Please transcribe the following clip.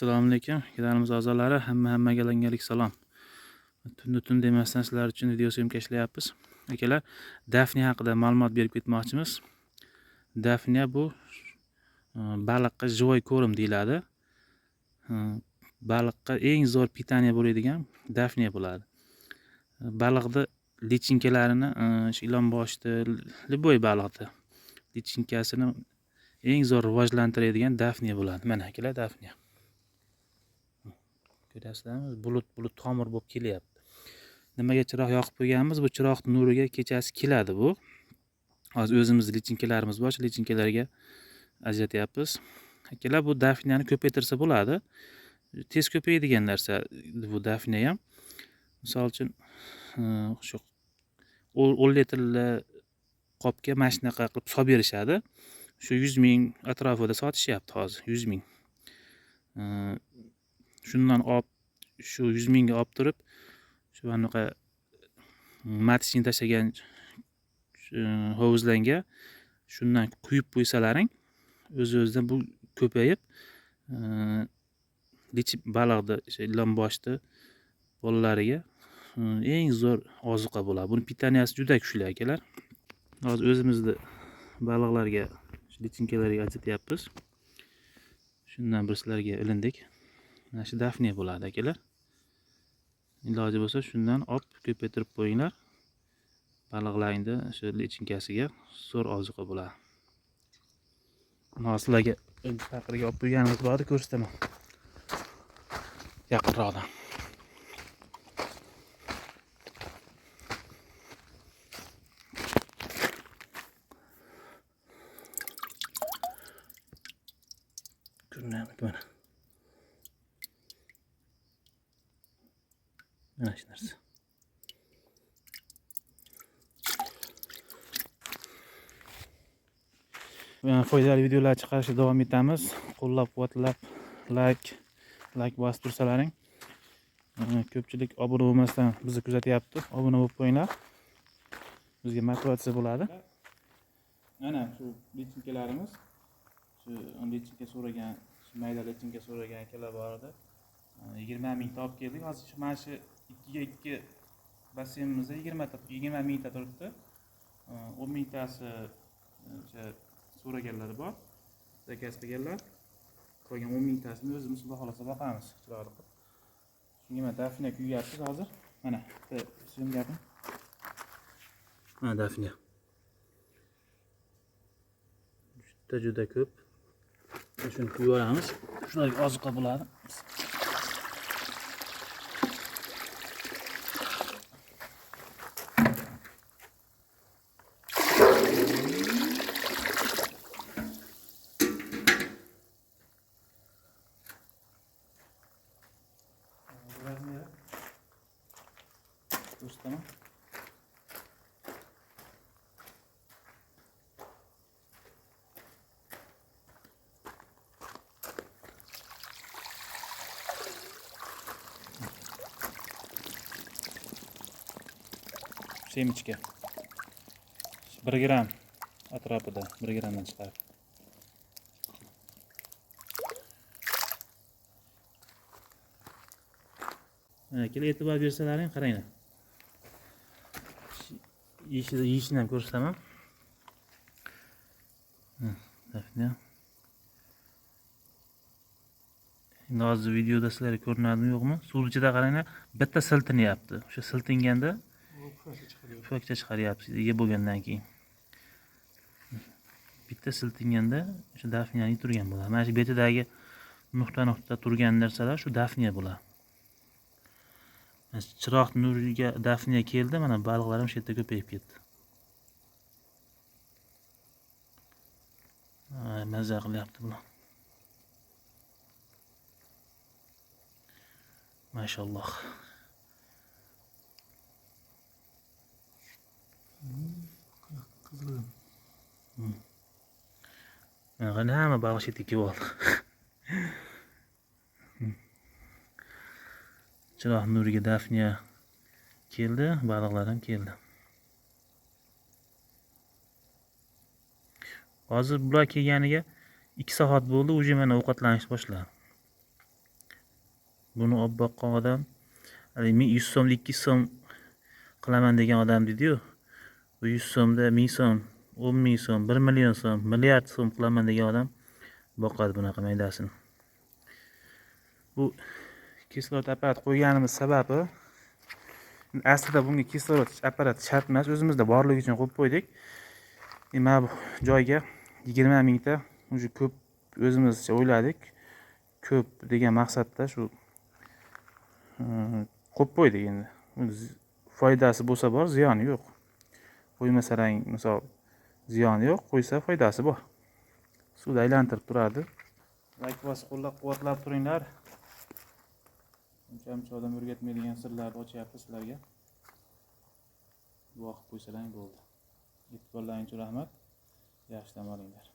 Assalomu alaykum. Kanalimiz a'zolari, hammaga alangalik salom. Tun demasdan sizlar uchun video syomka ishlayapmiz. Akalar, Dafniya haqida ma'lumot berib ketmoqchimiz. Dafniya bu baliqqa живой корм deyiladi. Baliqqa eng zo'r pitaniya bo'ladigan Dafniya bo'ladi. Baliqni lichinkalarini, ilon boshida, любой baliqda lichinkasini eng zo'r rivojlantiradigan Dafniya bo'ladi. Mana akalar, Dafniya. Ko'rasizlarmi? Bulut tomir bo'lib kelyapti. Nimaga chiroq yoqib qo'yganmiz? Bu chiroq nuriga kechasi keladi bu. Hozir o'zimizning lichinkalarimiz bor, lichinkalarga ajratyapmiz. Akalar, bu Dafniyani ko'paytirsa bo'ladi. Tez ko'payadigan narsa bu Dafniya ham. Misol uchun, shu 10 litrli qopga mana shunaqa qilib solib berishadi. Shu 100 ming atrofida sotishyapti hozir, 100 ming. Shundan olib, shu 100 mingga olib turib, shu anaqa matishni tashagan hovuzlarga shundan quyib qo'ysalaring, o'z-o'zidan bu ko'payib, lichib baliqni, ilon boshida bolalariga eng zo'r ozuqa bo'ladi. Buni pitaniyasi juda kuchli akalar. Hozir o'zimizning baliqlarga, lichinkalarga ajratyapmiz. Shundan bir sizlarga ilindik. Mana shu Dafniya bo'ladi akalar. Iloji bo'lsa shundan olib ko'paytirib qo'yinglar. Baliqlaringni shu lichinkasiga zo'r ozuqa bo'ladi. Hozir sizlarga taqirga olib qo'yganimiz bordi, ko'rsataman. Yaqinroqdan. Ko'rinadimi mana? Mana shu narsa. Foydali videolar chiqarishda davom etamiz. Qo'llab-quvvatlab, like bosib tursalaring. Ko'pchilik obuna bo'lmasdan bizni kuzatyapti. Obuna bo'lib qo'yinglar. Bizga motivatsiya bo'ladi. Mana shu lichinkalarimiz, shu lichinka so'ragan, shu mayda lichinka so'ragan akalar bor edi. 20 ming topib keldik. Hozir mana shu 2 ga 2 basseynimizda 20 mingta turibdi. 10 mingtasi o'sha so'raganlar bor. Zakaz qilganlar. Qolgan 10 mingtasini o'zimiz xudo xolasa boqamiz. Chiroyli qilib. Shunga mana Dafniya kuyyapmiz hozir. Mana bitta gapim. Mana Dafniya. Juda ko'p. Shuni kuyib olamiz. Shularga ozuqa bo'ladi. Ko'rsataman. Semichka 1 gram atrofida, 1 gramdan chiqadi. Mana keling, e'tibor bersalaring, qaranglar. Yeyishini ham ko'rsataman. Dafniya. Endi hozir videoda sizlarga ko'rinadimi yo'qmi? Suv ichida qaranglar, bitta siltinyapti. O'sha siltinganda pufakcha chiqaryapti, yeb bo'lgandan keyin. Bitta siltinganda o'sha Dafniya turgan bo'ladi. Mana shu betidagi nuqta turgan narsalar shu Dafniya bo'ladi. Chiroq nuriga Dafniya keldi, mana baliqlarim shu yerda ko'payib ketdi. Mazza qilyapti bular. Mashalloh. Qizil. Mana hamma baliq shetga kelib oldi. Chiroq nuriga Dafniya keldi, baliqlar ham keldi. Hozir bular kelganiga 2 soat bo'ldi, uje mana ovqatlanish boshladi. Buni olib boqqan odam, men 100 so'mda 200 so'm qilaman degan odam dedi-yu. Bu 100 so'mda 1000 so'm, 10 ming so'm, 1 million so'm, milliard so'm qilaman degan odam boqadi bunaqa maydasini. Bu kislorod apparat qo'yganimiz sababi, aslida bunga kislorod apparati shart emas, o'zimizda borligi uchun qo'yib qo'ydik. Mana bu joyga 20 mingta уже ko'p o'zimizcha o'yladik. Ko'p degan maqsadda shu qo'yib qo'ydik endi. Foydasi bo'lsa bor, ziyoni yo'q. Qo'ymasang, misol ziyoni yo'q, qo'ysa foydasi bor. Suvda aylantirib turadi. Like bosib qo'llab-quvvatlab turinglar. Uncha odam o'rgatmaydigan sirlarni ochyapti sizlarga. Duo qilib qo'ysalang bo'ldi. E'tiborlaringiz uchun rahmat. Yaxshi dam olinglar.